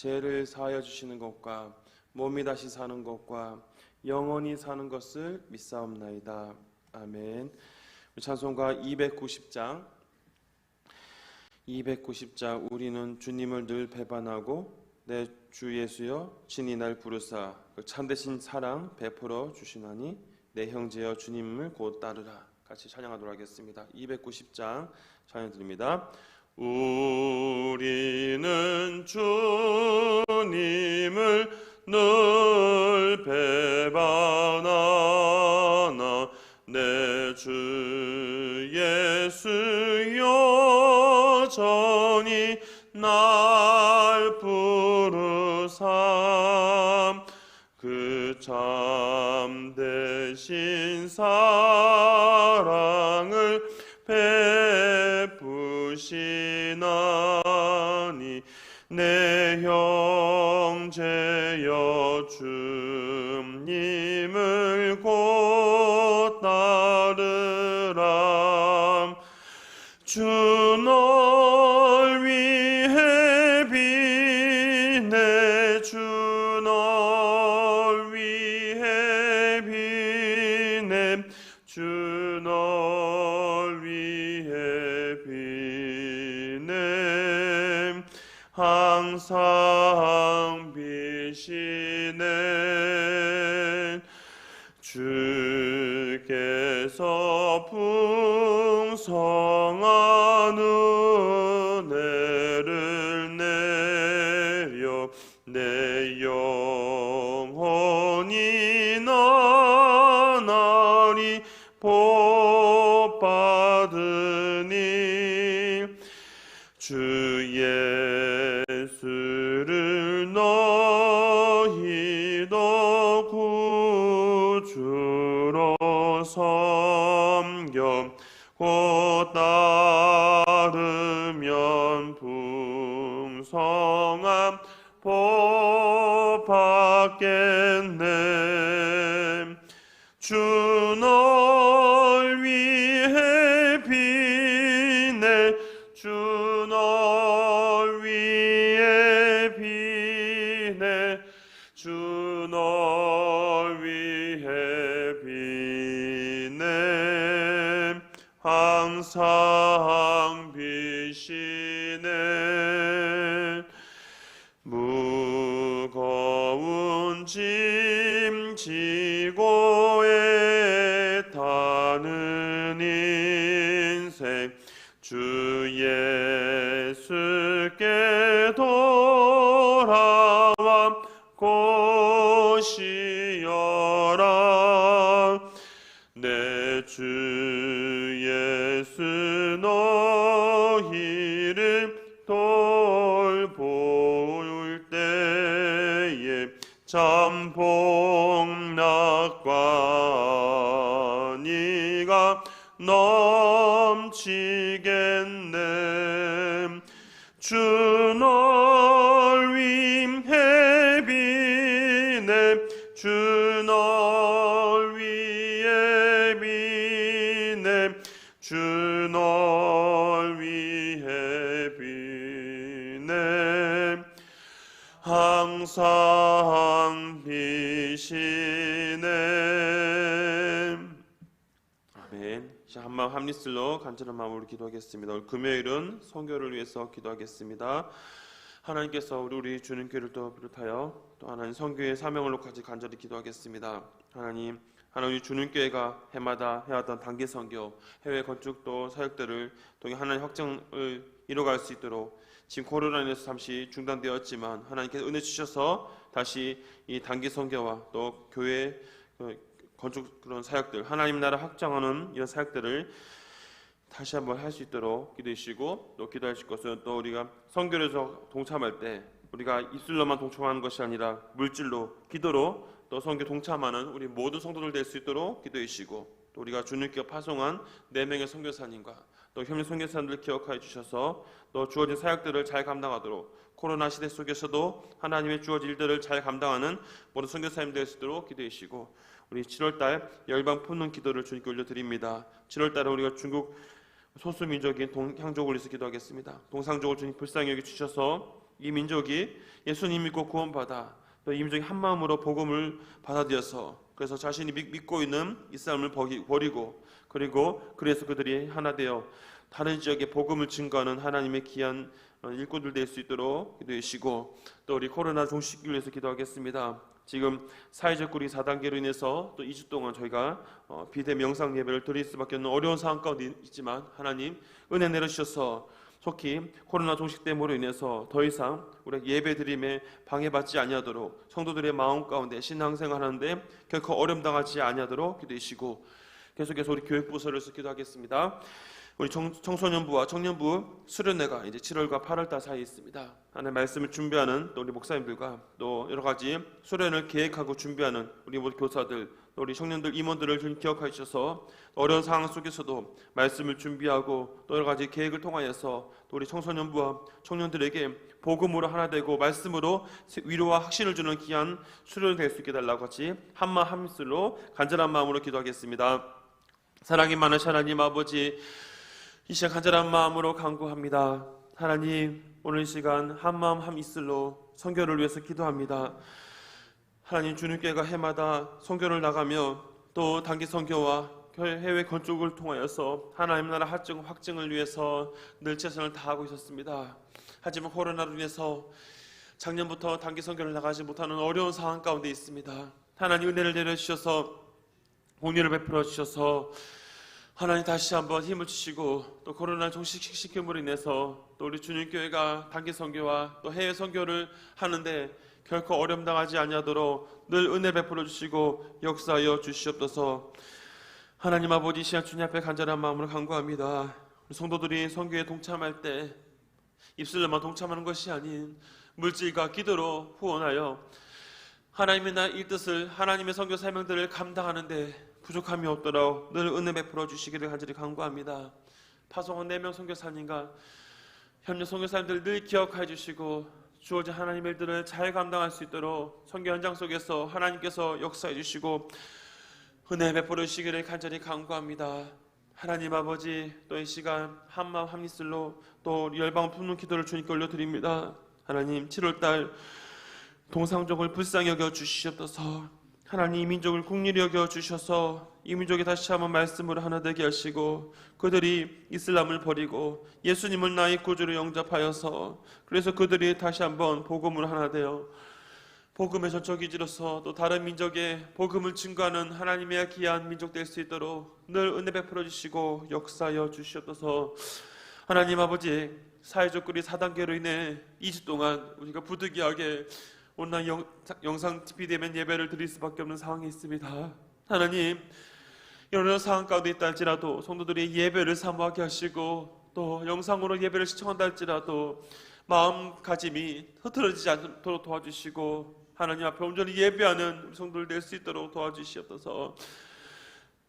죄를 사하여 주시는 것과 몸이 다시 사는 것과 영원히 사는 것을 믿사옵나이다. 아멘. 찬송가 290장 우리는 주님을 늘 배반하고 내 주 예수여 친히 날 부르사 그 참되신 사랑 베풀어 주시나니 내 형제여 주님을 곧 따르라. 같이 찬양하도록 하겠습니다. 290장 찬양 드립니다. 우리는 주님을 늘 배반하나 내 주 예수 여전히 날 부르사 그 참되신 사랑을 베푸시나니 내 형제여 주님을 곧 따르라. 주 널 위해 비네 주 널 위해 비네 주 널 위해 비네 항상 비시네 주께서 풍성한 은혜를 내려 내 영혼이 나날이 복 받으니 주 예수를 너희도 구주로 섬겨 곧 따르면 풍성한 복 받겠네. 주 널 위해 비네 주 널 위해 비네 주 널 위해 비네 항상 비시네 무거운 짐 지고 애타는 인생 주 예수께 돌아와 고시여라. 내 주 예수 너희를 돌볼 때에 참 복락과 네가 넘치겠네. 주 널 위해 비네 주 널 위해 비네 주 널 위해 비네 항상 비시네. 아멘. 한마음 한입술로 간절한 마음으로 기도하겠습니다. 오늘 금요일은 선교를 위해서 기도하겠습니다. 하나님께서 우리 주님교회를 또 비롯하여 또 하나님 선교의 사명을 놓고 간절히 기도하겠습니다. 하나님 주님교회가 해마다 해왔던 단기 선교, 해외 건축 또 사역들을 통해 하나님 확정을 이뤄갈 수 있도록 지금 코로나로 인해서 잠시 중단되었지만 하나님께서 은혜 주셔서 다시 이 단기 선교와 또 교회 건축 그런 사역들, 하나님 나라 확장하는 이런 사역들을 다시 한번 할 수 있도록 기도해 주시고, 또 기도하실 것은 또 우리가 선교에서 동참할 때 우리가 입술로만 동참하는 것이 아니라 물질로, 기도로 또 선교 동참하는 우리 모든 성도들 될 수 있도록 기도해 주시고, 또 우리가 주님께 파송한 4명의 선교사님과 또 협력 선교사님들 기억하여 주셔서 또 주어진 사역들을 잘 감당하도록, 코로나 시대 속에서도 하나님의 주어진 일들을 잘 감당하는 모든 선교사님 될 수 있도록 기도해 주시고, 우리 7월달 열방 품는 기도를 주님께 올려드립니다. 7월달에 우리가 중국 소수민족인 동향족을 위해서 기도하겠습니다. 동상족을 주님 불쌍히 여기 주셔서 이 민족이 예수님 믿고 구원받아 또 이 민족이 한 마음으로 복음을 받아들여서 그래서 자신이 믿고 있는 이스라엘을 버리고 그래서 그들이 하나 되어 다른 지역에 복음을 증거하는 하나님의 귀한 일꾼들 될 수 있도록 기도해 주시고 또 우리 코로나 종식기를 위해서 기도하겠습니다. 지금 사회적 거리 4단계로 인해서 또 2주 동안 저희가 비대 명상 예배를 드릴 수밖에 없는 어려운 상황 가운데 있지만 하나님 은혜 내려주셔서 속히 코로나 종식됨으로 인해서 더 이상 우리 예배 드림에 방해받지 아니하도록 성도들의 마음 가운데 신앙생활하는데 결코 어려움 당하지 아니하도록 기도해 주시고 계속해서 우리 교육부서로서 기도하겠습니다. 우리 청소년부와 청년부 수련회가 이제 7월과 8월달 사이에 있습니다. 하나님의 말씀을 준비하는 또 우리 목사님들과 또 여러 가지 수련을 계획하고 준비하는 우리 모든 교사들 또 우리 청년들 임원들을 좀 기억해 주셔서 어려운 상황 속에서도 말씀을 준비하고 또 여러 가지 계획을 통하여서 또 우리 청소년부와 청년들에게 복음으로 하나 되고 말씀으로 위로와 확신을 주는 귀한 수련이 될 수 있게 달라고 같이 한마음 한입술로 간절한 마음으로 기도하겠습니다. 사랑이 많으신 하나님 아버지, 이 시간 간절한 마음으로 간구합니다. 하나님, 오늘 이 시간 한마음 한입술로 선교를 위해서 기도합니다. 하나님, 주님께가 해마다 선교를 나가며 또 단기 선교와 해외 건축을 통하여서 하나님 나라 확증을 위해서 늘 최선을 다하고 있었습니다. 하지만 코로나로 인해서 작년부터 단기 선교를 나가지 못하는 어려운 상황 가운데 있습니다. 하나님 은혜를 내려주셔서 공의를 베풀어 주셔서 하나님 다시 한번 힘을 주시고 또 코로나 종식시킴으로 인해서 또 우리 주님교회가 단기 선교와 또 해외 선교를 하는데 결코 어려움 당하지 아니하도록 늘 은혜 베풀어 주시고 역사하여 주시옵소서. 하나님 아버지, 시간 주님 앞에 간절한 마음으로 간구합니다. 우리 성도들이 선교에 동참할 때 입술로만 동참하는 것이 아닌 물질과 기도로 후원하여 하나님의 나라의 뜻을 하나님의 선교 사명들을 감당하는데 부족함이 없도록 늘 은혜 베풀어 주시기를 간절히 간구합니다. 파송원 4명 선교사님과 현역 선교사님들 늘 기억해 주시고 주어진 하나님의 일들을 잘 감당할 수 있도록 선교 현장 속에서 하나님께서 역사해 주시고 은혜 베풀어 주시기를 간절히 간구합니다. 하나님 아버지, 또 이 시간 한마음 한입술로 또 열방 품는 기도를 주님께 올려드립니다. 하나님, 7월달 동상족을 불쌍히 여겨 주시옵소서. 하나님, 이 민족을 긍휼히 여겨 주셔서 이 민족이 다시 한번 말씀으로 하나 되게 하시고 그들이 이슬람을 버리고 예수님을 나의 구주로 영접하여서 그래서 그들이 다시 한번 복음으로 하나 되어 복음의 전초기지로서 또 다른 민족에 복음을 증거하는 하나님의 귀한 민족 될 수 있도록 늘 은혜 베풀어 주시고 역사하여 주시옵소서. 하나님 아버지, 사회적 거리 4단계로 인해 2주 동안 우리가 부득이하게 온라인 영상 비대면 예배를 드릴 수밖에 없는 상황이 있습니다. 하나님, 이런 상황 가운데 있다 할지라도 성도들이 예배를 사모하게 하시고 또 영상으로 예배를 시청한다 할지라도 마음가짐이 흐트러지지 않도록 도와주시고 하나님 앞에 온전히 예배하는 성도들 될 수 있도록 도와주시옵소서.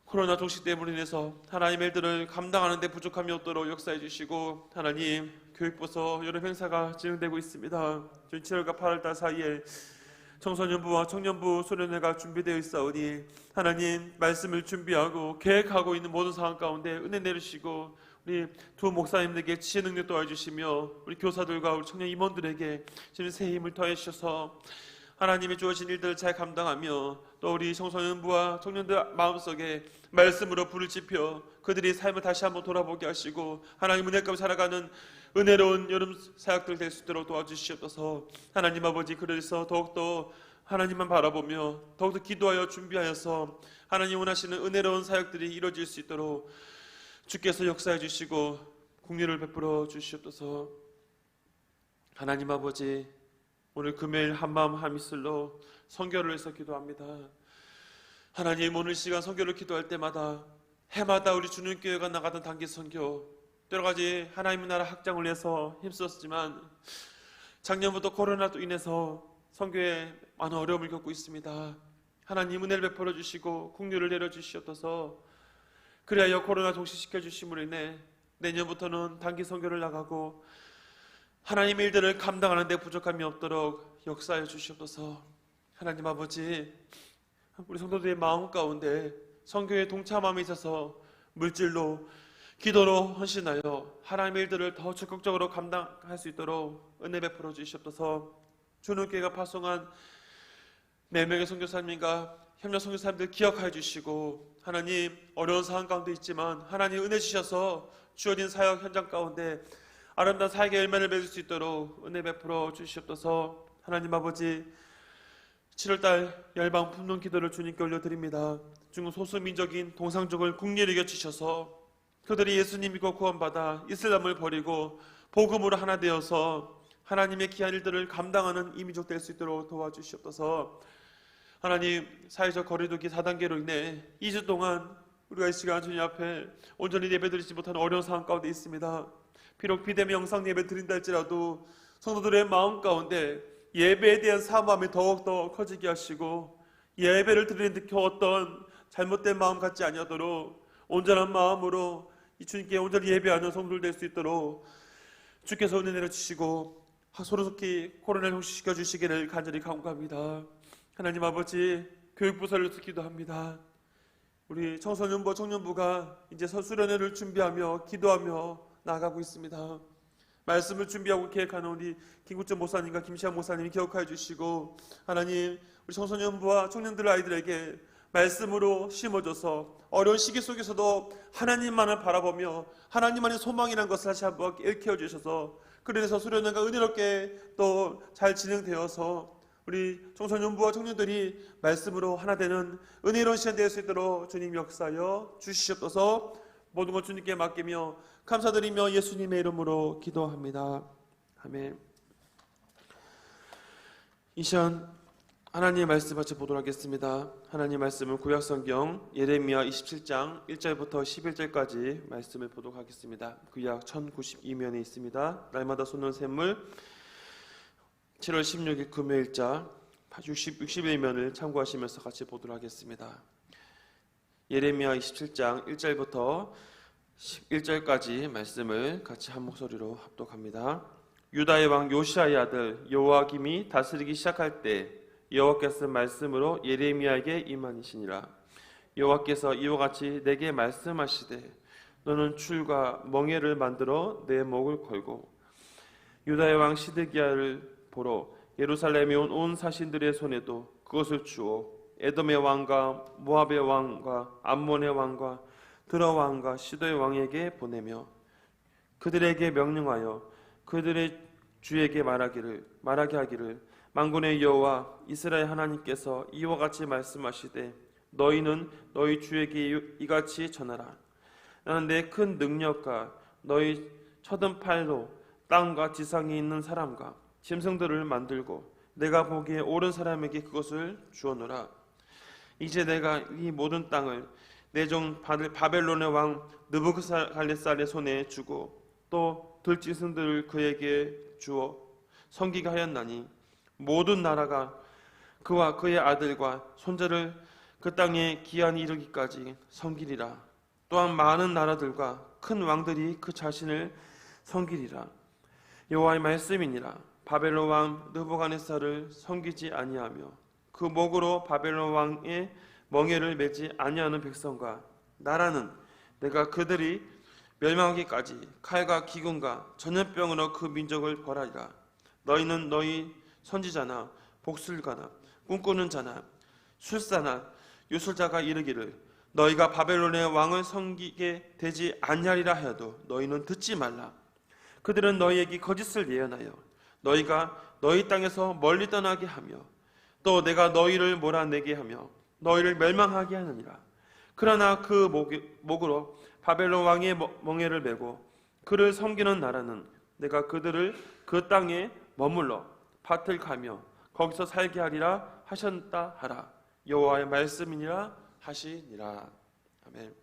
코로나 종식됨으로 인해서 하나님의 일들을 감당하는 데 부족함이 없도록 역사해 주시고 하나님, 교육부서 여러 행사가 진행되고 있습니다. 7월과 8월달 사이에 청소년부와 청년부 수련회가 준비되어 있사오니 하나님, 말씀을 준비하고 계획하고 있는 모든 상황 가운데 은혜 내리시고 우리 두 목사님들에게 지혜 능력 도와주시며 우리 교사들과 우리 청년 임원들에게 주님 새 힘을 더해 주셔서 하나님이 주어진 일들을 잘 감당하며 또 우리 청소년부와 청년들 마음속에 말씀으로 불을 지펴 그들이 삶을 다시 한번 돌아보게 하시고 하나님 은혜 가운데 살아가는 은혜로운 여름 사역들 될 수 있도록 도와주시옵소서. 하나님 아버지, 그래서 더욱더 하나님만 바라보며 더욱더 기도하여 준비하여서 하나님 원하시는 은혜로운 사역들이 이루어질 수 있도록 주께서 역사해 주시고 긍휼을 베풀어 주시옵소서. 하나님 아버지, 오늘 금요일 한마음 한입술로 선교를 위해서 기도합니다. 하나님, 오늘 시간 선교를 기도할 때마다 해마다 우리 주님교회가 나가던 단기 선교 여러 가지 하나님의 나라 확장을 위해서 힘썼지만 작년부터 코로나로 인해서 선교에 많은 어려움을 겪고 있습니다. 하나님, 은혜를 베풀어 주시고 긍휼을 내려 주시옵소서. 그리하여 코로나 종식시켜 주심으로 인해 내년부터는 단기 선교를 나가고 하나님의 일들을 감당하는 데 부족함이 없도록 역사해 주시옵소서. 하나님 아버지, 우리 성도들의 마음 가운데 선교에 동참함에 있어서 물질로 기도로 헌신하여 하나님의 일들을 더 적극적으로 감당할 수 있도록 은혜 베풀어 주시옵소서. 주는 교회가 파송한 4명의 선교사님과 협력 선교사님들 기억하여 주시고, 하나님 어려운 상황 가운데 있지만 하나님 은혜 주셔서 주어진 사역 현장 가운데 아름다운 사역의 열매를 맺을 수 있도록 은혜 베풀어 주시옵소서. 하나님 아버지, 7월달 열방 품는 기도를 주님께 올려드립니다. 중국 소수민족인 동상족을 국리를 여주셔서 그들이 예수님 믿고 구원받아 이슬람을 버리고 복음으로 하나 되어서 하나님의 귀한 일들을 감당하는 이민족 될 수 있도록 도와주시옵소서. 하나님, 사회적 거리두기 4단계로 인해 2주 동안 우리가 이 시간 주님 앞에 온전히 예배드리지 못하는 어려운 상황 가운데 있습니다. 비록 비대면 영상 예배 드린다 할지라도 성도들의 마음 가운데 예배에 대한 사모함이 더욱더 커지게 하시고, 예배를 드리는 듯 어떤 잘못된 마음 갖지 아니하도록 온전한 마음으로 이 주님께 온전히 예배하는 성도들 될 수 있도록 주께서 은혜 내려주시고 소로속히 코로나를 호시시켜 주시기를 간절히 간구합니다. 하나님 아버지, 교육부서를 듣기도 합니다. 우리 청소년부, 청년부가 이제 수련회를 준비하며 기도하며 나아가고 있습니다. 말씀을 준비하고 계획하는 우리 김구점 목사님과 김시환 목사님이 기억하여 주시고, 하나님 우리 청소년부와 청년들 아이들에게 말씀으로 심어줘서 어려운 시기 속에서도 하나님만을 바라보며 하나님만의 소망이라는 것을 다시 한번 일깨워 주셔서, 그래서 수련회가 은혜롭게 또 잘 진행되어서 우리 청소년부와 청년들이 말씀으로 하나 되는 은혜로운 시간 될 수 있도록 주님 역사하여 주시옵소서. 모든 것 주님께 맡기며 감사드리며 예수님의 이름으로 기도합니다. 아멘. 이 시간 하나님의 말씀 같이 보도록 하겠습니다. 하나님의 말씀은 구약성경 예레미야 27장 1절부터 11절까지 말씀을 보도록 하겠습니다. 구약 1092면에 있습니다. 날마다 솟는 샘물 7월 16일 금요일자 61면을 참고하시면서 같이 보도록 하겠습니다. 예레미야 27장 1절부터 11절까지 말씀을 같이 한 목소리로 합독합니다. 유다의 왕 요시아의 아들 요아김이 다스리기 시작할 때 여호와께서 말씀으로 예레미야에게 임하시니라. 여호와께서 이와 같이 내게 말씀하시되, 너는 줄과 멍에를 만들어 내 목을 걸고 유다의 왕 시드기야를 보러 예루살렘에 온 사신들의 손에도 그것을 주어 에돔의 왕과 모압의 왕과 암몬의 왕과 드러 왕과 시도의 왕에게 보내며 그들에게 명령하여 그들의 주에게 말하게 하기를, 만군의 여호와 이스라엘 하나님께서 이와 같이 말씀하시되, 너희는 너희 주에게 이같이 전하라. 나는 내 큰 능력과 너희 쳐든 팔로 땅과 지상에 있는 사람과 짐승들을 만들고 내가 보기에 옳은 사람에게 그것을 주어노라. 이제 내가 이 모든 땅을 내 종 바벨론의 왕 느부갓네살의 손에 주고 또 들짐승들을 그에게 주어 섬기게 하였나니, 모든 나라가 그와 그의 아들과 손자를 그 땅에 기한이 이르기까지 섬기리라. 또한 많은 나라들과 큰 왕들이 그 자신을 섬기리라. 여호와의 말씀이니라. 바벨론 왕 느부갓네살을 섬기지 아니하며 그 목으로 바벨론 왕의 멍에를 매지 아니하는 백성과 나라는 내가 그들이 멸망하기까지 칼과 기근과 전염병으로 그 민족을 벌하리라. 너희는 너희 선지자나 복술가나 꿈꾸는 자나 술사나 유술자가 이르기를, 너희가 바벨론의 왕을 섬기게 되지 아니하리라 하여도 너희는 듣지 말라. 그들은 너희에게 거짓을 예언하여 너희가 너희 땅에서 멀리 떠나게 하며 또 내가 너희를 몰아내게 하며 너희를 멸망하게 하느니라. 그러나 그 목으로 바벨론 왕의 멍에를 메고 그를 섬기는 나라는 내가 그들을 그 땅에 머물러 밭을 가며 거기서 살게 하리라 하셨다 하라. 여호와의 말씀이니라 하시니라. 아멘.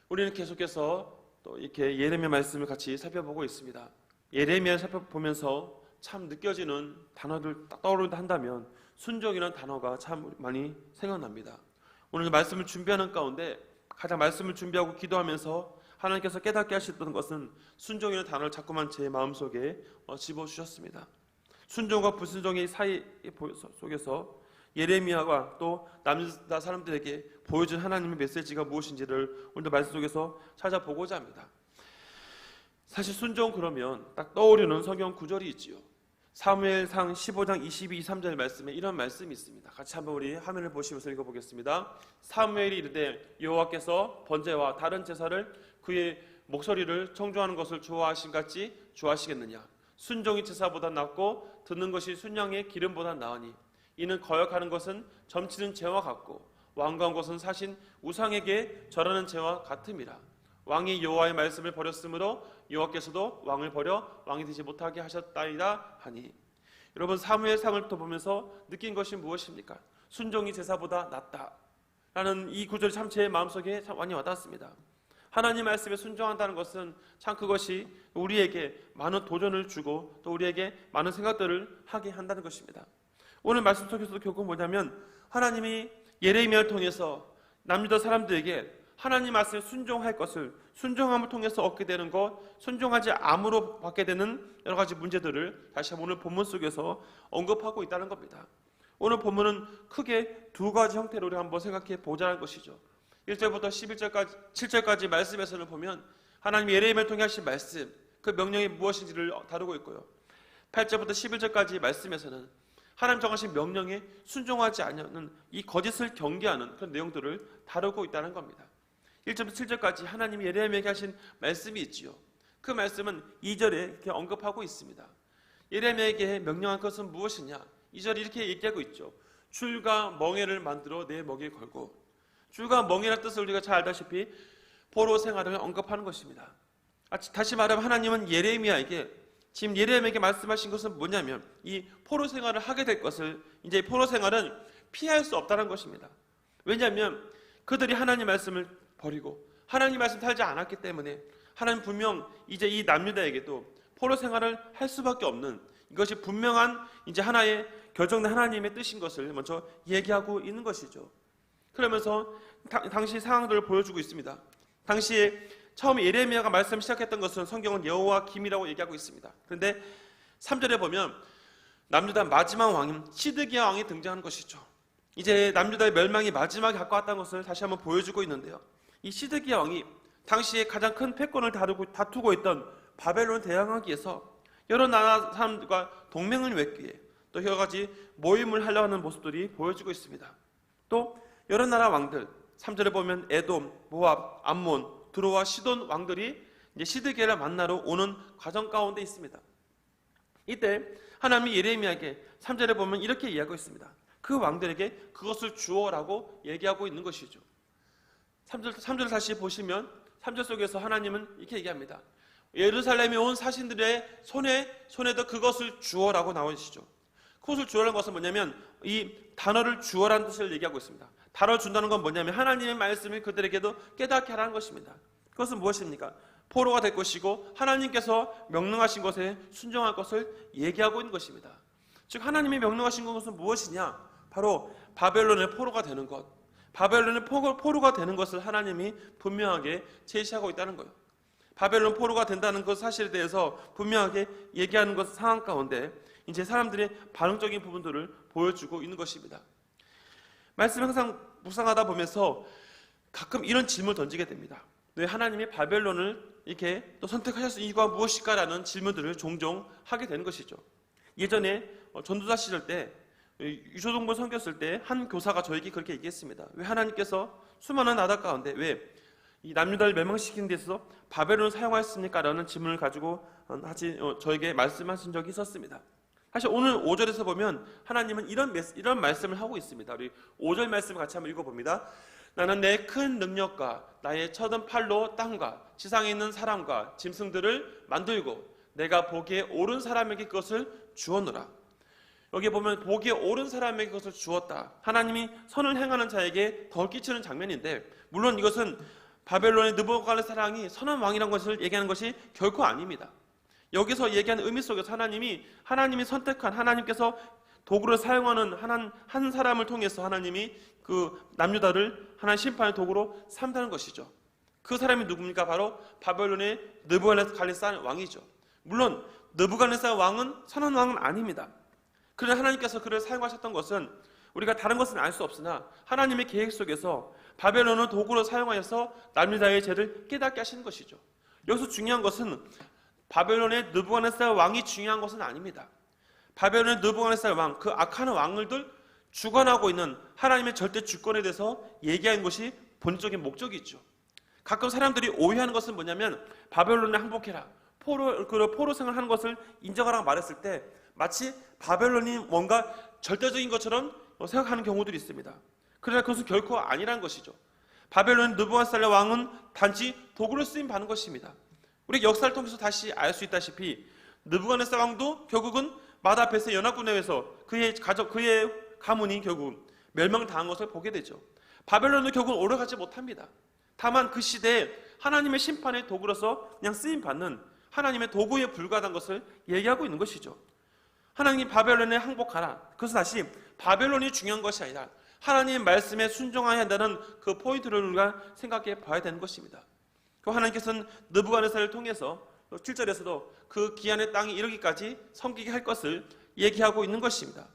우리는 계속해서 또 이렇게 예레미야 말씀을 같이 살펴보고 있습니다. 예레미야 살펴보면서 참 느껴지는 단어들 떠오른다 한다면 순종이라는 단어가 참 많이 생각납니다. 오늘 말씀을 준비하는 가운데 가장 말씀을 준비하고 기도하면서 하나님께서 깨닫게 하셨던 것은 순종이라는 단어를 자꾸만 제 마음속에 집어주셨습니다. 순종과 불순종의 사이 속에서 예레미야와 또 남유다 사람들에게 보여준 하나님의 메시지가 무엇인지를 오늘도 말씀 속에서 찾아보고자 합니다. 사실 순종 그러면 딱 떠오르는 성경 구절이 있지요. 사무엘상 15장 22, 23절 말씀에 이런 말씀이 있습니다. 같이 한번 우리 화면을 보시면서 읽어보겠습니다. 사무엘이 이르되 여호와께서 번제와 다른 제사를 그의 목소리를 청종하는 것을 좋아하신 같이 좋아하시겠느냐. 순종이 제사보다 낫고 듣는 것이 순양의 기름보다 나으니 이는 거역하는 것은 점치는 죄와 같고 완고한 것은 사신 우상에게 절하는 죄와 같음이라. 왕이 여호와의 말씀을 버렸으므로 여호와께서도 왕을 버려 왕이 되지 못하게 하셨다이다 하니. 여러분, 사무엘상을 또 보면서 느낀 것이 무엇입니까? 순종이 제사보다 낫다라는 이 구절이 참 제 마음속에 참 많이 와닿았습니다. 하나님 말씀에 순종한다는 것은 참 그것이 우리에게 많은 도전을 주고 또 우리에게 많은 생각들을 하게 한다는 것입니다. 오늘 말씀 속에서도 결국 뭐냐면 하나님이 예레미야를 통해서 남유다 사람들에게 하나님 말씀에 순종할 것을, 순종함을 통해서 얻게 되는 것, 순종하지 않음으로 받게 되는 여러 가지 문제들을 다시 한번 오늘 본문 속에서 언급하고 있다는 겁니다. 오늘 본문은 크게 두 가지 형태로 우리 한번 생각해 보자는 것이죠. 1절부터 7절까지 말씀에서는 보면 하나님이 예레미야를 통해 하신 말씀, 그 명령이 무엇인지를 다루고 있고요. 8절부터 11절까지 말씀에서는 하나님 정하신 명령에 순종하지 않는 이 거짓을 경계하는 그런 내용들을 다루고 있다는 겁니다. 1절부터 7절까지 하나님이 예레미야에게 하신 말씀이 있지요. 그 말씀은 2절에 이렇게 언급하고 있습니다. 예레미야에게 명령한 것은 무엇이냐? 2절이 이렇게 얘기하고 있죠. 줄과 멍에를 만들어 내 먹이에 걸고. 줄과 멍에라는 뜻을 우리가 잘 알다시피 포로 생활을 언급하는 것입니다. 다시 말하면 하나님은 예레미야에게, 지금 예레미야에게 말씀하신 것은 뭐냐면 이 포로 생활을 하게 될 것을, 이제 포로 생활은 피할 수 없다는 것입니다. 왜냐하면 그들이 하나님 말씀을 버리고 하나님 말씀 살지 않았기 때문에 하나님 분명 이제 이 남유다에게도 포로 생활을 할 수밖에 없는, 이것이 분명한 이제 하나의 결정된 하나님의 뜻인 것을 먼저 얘기하고 있는 것이죠. 그러면서 당시 상황들을 보여주고 있습니다. 당시에 처음에 예레미야가 말씀 시작했던 것은 성경은 여호와 김이라고 얘기하고 있습니다. 그런데 3절에 보면 남유다 마지막 왕인 시드기야 왕이 등장하는 것이죠. 이제 남유다의 멸망이 마지막에 가까웠다는 것을 다시 한번 보여주고 있는데요. 이 시드기야 왕이 당시에 가장 큰 패권을 다투고 있던 바벨론을 대항하기 위해서 여러 나라 사람들과 동맹을 맺기 위해 또 여러 가지 모임을 하려고 하는 모습들이 보여지고 있습니다. 또 여러 나라 왕들, 3절에 보면 에돔, 모압, 암몬, 드로와 시돈 왕들이 이제 시드기야를 만나러 오는 과정 가운데 있습니다. 이때 하나님이 예레미야에게 3절에 보면 이렇게 이야기하고 있습니다. 그 왕들에게 그것을 주어라고 얘기하고 있는 것이죠. 3절 다시 보시면 3절 속에서 하나님은 이렇게 얘기합니다. 예루살렘에 온 사신들의 손에도 그것을 주어라고 나오시죠. 그것을 주어라는 것은 뭐냐면 이 단어를 주어라는 뜻을 얘기하고 있습니다. 단어를 준다는 건 뭐냐면 하나님의 말씀을 그들에게도 깨닫게 하라는 것입니다. 그것은 무엇입니까? 포로가 될 것이고 하나님께서 명령하신 것에 순종할 것을 얘기하고 있는 것입니다. 즉 하나님이 명령하신 것은 무엇이냐? 바로 바벨론의 포로가 되는 것, 바벨론의 포로가 되는 것을 하나님이 분명하게 제시하고 있다는 거예요. 바벨론 포로가 된다는 것 사실에 대해서 분명하게 얘기하는 것 상황 가운데 이제 사람들의 반응적인 부분들을 보여주고 있는 것입니다. 말씀 항상 묵상하다 보면서 가끔 이런 질문을 던지게 됩니다. 왜 하나님이 바벨론을 이렇게 또 선택하셨을 이유가 무엇일까라는 질문들을 종종 하게 되는 것이죠. 예전에 전도자 시절 때 유초동부 섬겼을 때 한 교사가 저에게 그렇게 얘기했습니다. 왜 하나님께서 수많은 나라 가운데 왜 이 남유다를 멸망시키는 데 있어서 바벨론을 사용하였습니까? 라는 질문을 가지고 저에게 말씀하신 적이 있었습니다. 사실 오늘 5절에서 보면 하나님은 이런 말씀을 하고 있습니다. 우리 5절 말씀을 같이 한번 읽어봅니다. 나는 내 큰 능력과 나의 쳐든 팔로 땅과 지상에 있는 사람과 짐승들을 만들고 내가 보기에 옳은 사람에게 그것을 주었노라. 여기 보면 보기에 옳은 사람에게 그것을 주었다. 하나님이 선을 행하는 자에게 덜 끼치는 장면인데 물론 이것은 바벨론의 느부갓네살 왕이 선한 왕이라는 것을 얘기하는 것이 결코 아닙니다. 여기서 얘기하는 의미 속에서 하나님이 선택한 하나님께서 도구를 사용하는 한 사람을 통해서 하나님이 그 남유다를 하나님 심판의 도구로 삼다는 것이죠. 그 사람이 누굽니까? 바로 바벨론의 느부갓네살 왕이죠. 물론 느부갓네살 왕은 선한 왕은 아닙니다. 그러나 하나님께서 그를 사용하셨던 것은 우리가 다른 것은 알 수 없으나 하나님의 계획 속에서 바벨론을 도구로 사용하여서 남유다의 죄를 깨닫게 하시는 것이죠. 여기서 중요한 것은 바벨론의 느부갓네살 왕이 중요한 것은 아닙니다. 바벨론의 느부갓네살 왕, 그 악한 왕들을 주관하고 있는 하나님의 절대 주권에 대해서 얘기하는 것이 본질적인 목적이죠. 가끔 사람들이 오해하는 것은 뭐냐면 바벨론에 항복해라, 포로 생활하는 것을 인정하라고 말했을 때 마치 바벨론이 뭔가 절대적인 것처럼 생각하는 경우들이 있습니다. 그러나 그것은 결코 아니라는 것이죠. 바벨론 느부갓네살 왕은 단지 도구로 쓰임 받는 것입니다. 우리 역사를 통해서 다시 알 수 있다시피 느부갓네살 왕도 결국은 마다 베세 연합군에 의해서 그의 가문이 결국 멸망당한 것을 보게 되죠. 바벨론은 결국 오래가지 못합니다. 다만 그 시대에 하나님의 심판의 도구로서 그냥 쓰임받는 하나님의 도구에 불과한 것을 얘기하고 있는 것이죠. 하나님이 바벨론에 항복하라. 그것은 다시 바벨론이 중요한 것이 아니라 하나님의 말씀에 순종해야 한다는 그 포인트를 우리가 생각해 봐야 되는 것입니다. 하나님께서는 느부갓네살을 통해서 7절에서도 그 기한의 땅이 이르기까지 섬기게 할 것을 얘기하고 있는 것입니다.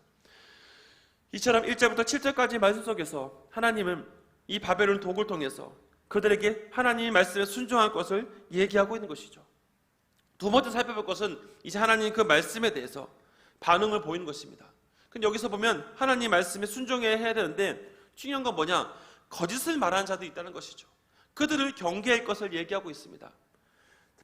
이처럼 1절부터 7절까지 말씀 속에서 하나님은 이 바벨론 도구를 통해서 그들에게 하나님의 말씀에 순종할 것을 얘기하고 있는 것이죠. 두 번째 살펴볼 것은 이제 하나님 그 말씀에 대해서 반응을 보이는 것입니다. 근데 여기서 보면 하나님 말씀에 순종해야 되는데 중요한 건 뭐냐? 거짓을 말하는 자도 있다는 것이죠. 그들을 경계할 것을 얘기하고 있습니다.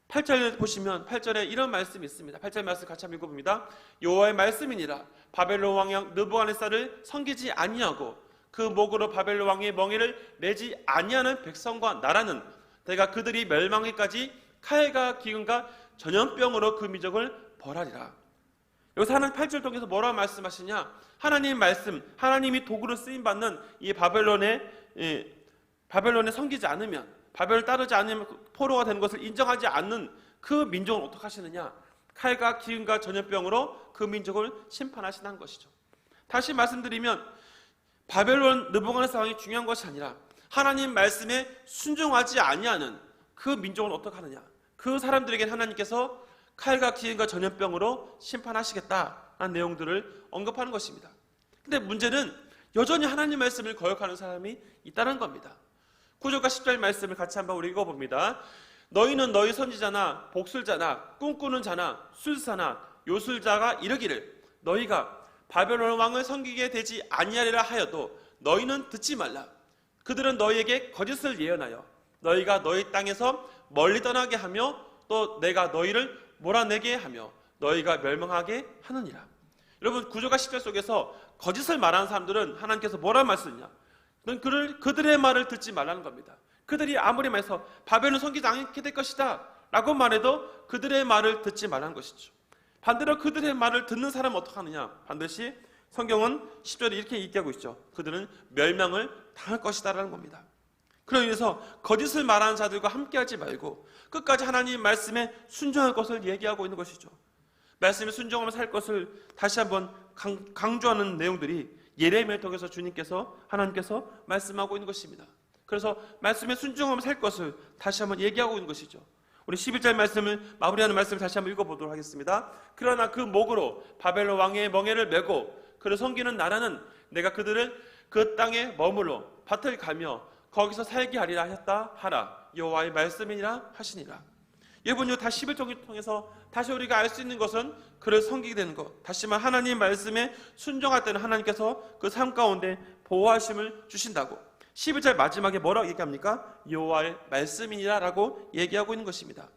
8절 보시면 8절에 이런 말씀이 있습니다. 8절 말씀 같이 한번 읽어봅니다. 여호와의 말씀이니라 바벨론 왕 느부갓네살을 섬기지 아니하고 그 목으로 바벨론 왕의 멍에를 매지 아니하는 백성과 나라는 내가 그들이 멸망에까지 칼과 기근과 전염병으로 그 민족을 벌하리라. 여기서 하나님 8절 통해서 뭐라고 말씀하시냐? 하나님의 말씀, 하나님이 도구로 쓰임받는 이 바벨론에 섬기지 않으면, 바벨을 따르지 않으면 포로가 되는 것을 인정하지 않는 그 민족은 어떻게 하시느냐? 칼과 기근과 전염병으로 그 민족을 심판하신다는 것이죠. 다시 말씀드리면 바벨론 느부갓네살 왕이 중요한 것이 아니라 하나님 말씀에 순종하지 아니하는 그 민족은 어떻게 하느냐? 그 사람들에게 하나님께서 칼과 기근과 전염병으로 심판하시겠다라는 내용들을 언급하는 것입니다. 근데 문제는 여전히 하나님 말씀을 거역하는 사람이 있다는 겁니다. 9절과 10절 말씀을 같이 한번 우리 읽어봅니다. 너희는 너희 선지자나 복술자나 꿈꾸는 자나 술사나 요술자가 이르기를 너희가 바벨론 왕을 섬기게 되지 아니하리라 하여도 너희는 듣지 말라. 그들은 너희에게 거짓을 예언하여 너희가 너희 땅에서 멀리 떠나게 하며 또 내가 너희를 몰아내게 하며 너희가 멸망하게 하느니라. 여러분 9절과 10절 속에서 거짓을 말하는 사람들은 하나님께서 뭐라 말씀이냐? 그들의 말을 듣지 말라는 겁니다. 그들이 아무리 말해서 바벨론 섬기지 않게 될 것이다 라고 말해도 그들의 말을 듣지 말라는 것이죠. 반대로 그들의 말을 듣는 사람은 어떻게 하느냐? 반드시 성경은 10절에 이렇게 얘기하고 있죠. 그들은 멸망을 당할 것이다 라는 겁니다. 그러기 위해서 거짓을 말하는 자들과 함께하지 말고 끝까지 하나님 말씀에 순종할 것을 얘기하고 있는 것이죠. 말씀에 순종하며 살 것을 다시 한번 강조하는 내용들이 예레미야를 통해서 주님께서 하나님께서 말씀하고 있는 것입니다. 그래서 말씀에 순종하며 살 것을 다시 한번 얘기하고 있는 것이죠. 우리 11절 말씀을 마무리하는 말씀을 다시 한번 읽어보도록 하겠습니다. 그러나 그 목으로 바벨론 왕의 멍에를 메고 그를 섬기는 나라는 내가 그들을 그 땅에 머물러 밭을 가며 거기서 살게 하리라 하였다 하라 여호와의 말씀이니라 하시니라. 여러분 다 11절을 통해서 다시 우리가 알 수 있는 것은 그를 섬기게 되는 것. 다시 말해 하나님 말씀에 순종할 때는 하나님께서 그 삶 가운데 보호하심을 주신다고. 11절 마지막에 뭐라고 얘기합니까? 여호와의 말씀이니라 라고 얘기하고 있는 것입니다.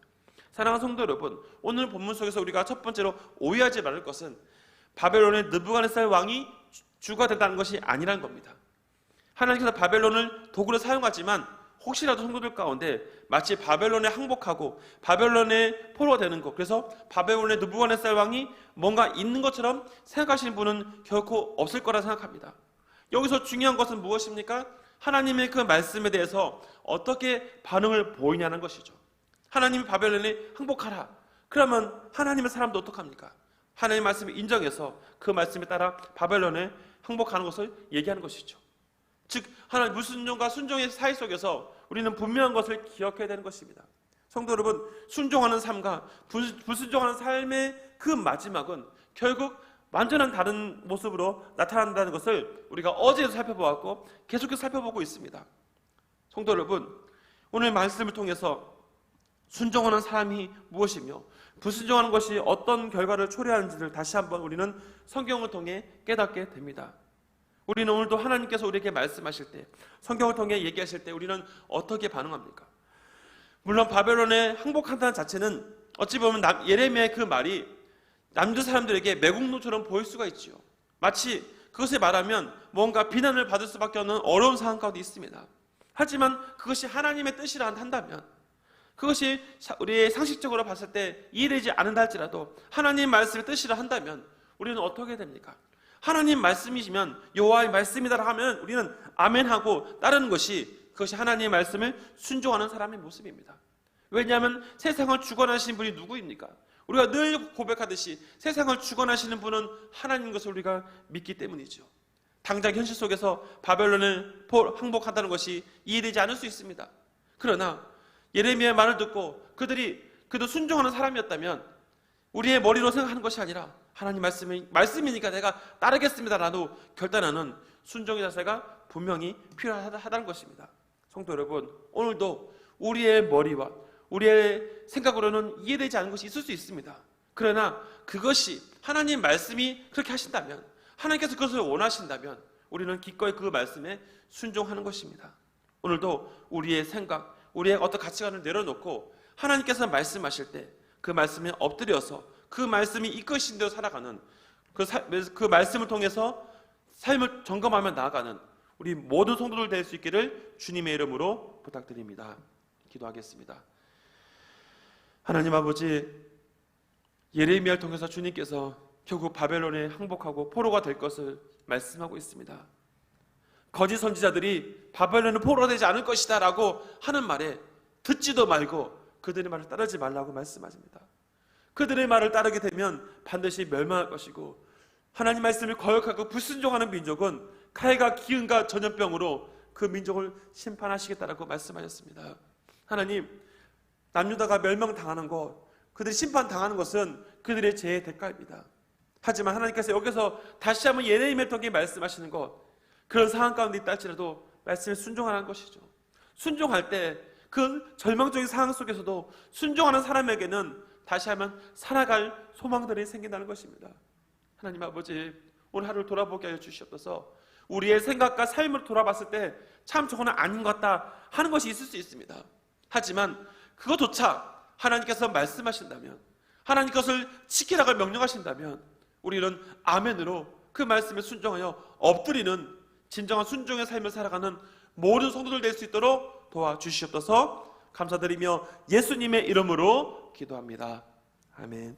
사랑하는 성도 여러분, 오늘 본문 속에서 우리가 첫 번째로 오해하지 말을 것은 바벨론의 느부갓네살 왕이 주가 된다는 것이 아니라는 겁니다. 하나님께서 바벨론을 도구로 사용하지만 혹시라도 성도들 가운데 마치 바벨론에 항복하고 바벨론에 포로가 되는 것, 그래서 바벨론의 느부갓네살 왕이 뭔가 있는 것처럼 생각하시는 분은 결코 없을 거라 생각합니다. 여기서 중요한 것은 무엇입니까? 하나님의 그 말씀에 대해서 어떻게 반응을 보이냐는 것이죠. 하나님이 바벨론에 항복하라. 그러면 하나님의 사람도 어떡합니까? 하나님의 말씀을 인정해서 그 말씀에 따라 바벨론에 항복하는 것을 얘기하는 것이죠. 즉 하나님 불순종과 순종의 사이 속에서 우리는 분명한 것을 기억해야 되는 것입니다. 성도 여러분, 순종하는 삶과 불순종하는 삶의 그 마지막은 결국 완전한 다른 모습으로 나타난다는 것을 우리가 어제도 살펴보았고 계속해서 살펴보고 있습니다. 성도 여러분, 오늘 말씀을 통해서 순종하는 사람이 무엇이며 불순종하는 것이 어떤 결과를 초래하는지를 다시 한번 우리는 성경을 통해 깨닫게 됩니다. 우리는 오늘도 하나님께서 우리에게 말씀하실 때, 성경을 통해 얘기하실 때 우리는 어떻게 반응합니까? 물론 바벨론에 항복한다는 자체는 어찌 보면 예레미야의 그 말이 남주 사람들에게 매국노처럼 보일 수가 있지요. 마치 그것을 말하면 뭔가 비난을 받을 수밖에 없는 어려운 상황 가운데 있습니다. 하지만 그것이 하나님의 뜻이라 한다면, 그것이 우리의 상식적으로 봤을 때 이해되지 않는다 할지라도 하나님 말씀의 뜻이라 한다면 우리는 어떻게 됩니까? 하나님 말씀이시면, 여호와의 말씀이다 하면 우리는 아멘하고 따르는 것이, 그것이 하나님의 말씀을 순종하는 사람의 모습입니다. 왜냐하면 세상을 주관하시는 분이 누구입니까? 우리가 늘 고백하듯이 세상을 주관하시는 분은 하나님인 것을 우리가 믿기 때문이죠. 당장 현실 속에서 바벨론을 항복한다는 것이 이해되지 않을 수 있습니다. 그러나 예레미야의 말을 듣고 그도 순종하는 사람이었다면 우리의 머리로 생각하는 것이 아니라 하나님 말씀이니까 내가 따르겠습니다라도 결단하는 순종의 자세가 분명히 필요하다는 것입니다. 성도 여러분, 오늘도 우리의 머리와 우리의 생각으로는 이해되지 않는 것이 있을 수 있습니다. 그러나 그것이 하나님 말씀이 그렇게 하신다면, 하나님께서 그것을 원하신다면 우리는 기꺼이 그 말씀에 순종하는 것입니다. 오늘도 우리의 생각, 우리의 어떤 가치관을 내려놓고 하나님께서 말씀하실 때 그 말씀에 엎드려서 그 말씀이 이끄신 대로 살아가는 그 말씀을 통해서 삶을 점검하며 나아가는 우리 모든 성도들 될 수 있기를 주님의 이름으로 부탁드립니다. 기도하겠습니다. 하나님 아버지, 예레미야를 통해서 주님께서 결국 바벨론에 항복하고 포로가 될 것을 말씀하고 있습니다. 거짓 선지자들이 바벨론은 포로가 되지 않을 것이다 라고 하는 말에 듣지도 말고 그들의 말을 따르지 말라고 말씀하십니다. 그들의 말을 따르게 되면 반드시 멸망할 것이고, 하나님 말씀을 거역하고 불순종하는 민족은 칼과 기근과 전염병으로 그 민족을 심판하시겠다라고 말씀하셨습니다. 하나님, 남유다가 멸망당하는 것, 그들이 심판당하는 것은 그들의 죄의 대가입니다. 하지만 하나님께서 여기서 다시 한번 예레미야를 통해 말씀하시는 것, 그런 상황 가운데 있다 할지라도 말씀에 순종하는 것이죠. 순종할 때 그 절망적인 상황 속에서도 순종하는 사람에게는 다시 한번 살아갈 소망들이 생긴다는 것입니다. 하나님 아버지, 오늘 하루를 돌아보게 하여 주시옵소서. 우리의 생각과 삶을 돌아봤을 때 참 저거는 아닌 것 같다 하는 것이 있을 수 있습니다. 하지만 그것조차 하나님께서 말씀하신다면, 하나님 것을 지키라고 명령하신다면 우리는 아멘으로 그 말씀에 순종하여 엎드리는 진정한 순종의 삶을 살아가는 모든 성도들 될 수 있도록 도와주시옵소서. 감사드리며 예수님의 이름으로 기도합니다. 아멘.